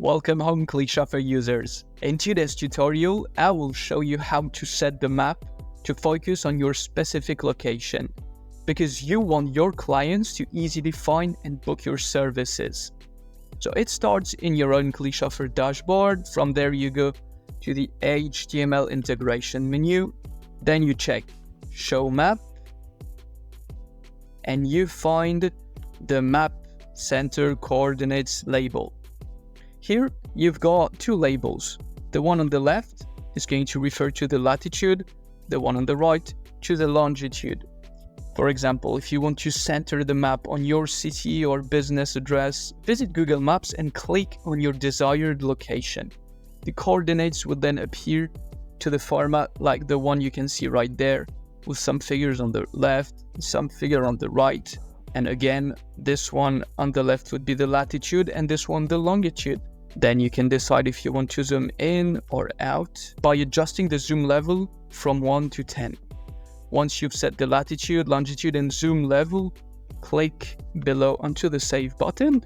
Welcome home, ClickChauffeur users. In today's tutorial, I will show you how to set the map to focus on your specific location, because you want your clients to easily find and book your services. So it starts in your own ClickChauffeur dashboard. From there you go to the HTML integration menu, then you check Show Map, and you find the Map Center Coordinates label. Here you've got two labels. The one on the left is going to refer to the latitude, the one on the right to the longitude. For example, if you want to center the map on your city or business address, visit Google Maps and click on your desired location. The coordinates will then appear to the format like the one you can see right there, with some figures on the left, some figure on the right. And again, this one on the left would be the latitude and this one the longitude. Then you can decide if you want to zoom in or out by adjusting the zoom level from 1 to 10. Once you've set the latitude, longitude and zoom level, click below onto the Save button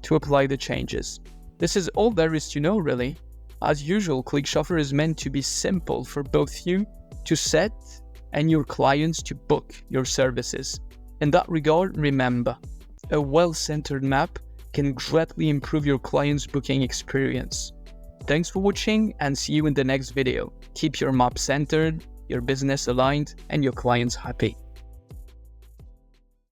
to apply the changes. This is all there is to know, really. As usual, ClickChauffeur is meant to be simple for both you to set and your clients to book your services. In that regard, remember, a well-centered map can greatly improve your client's booking experience. Thanks for watching and see you in the next video. Keep your map centered, your business aligned, and your clients happy.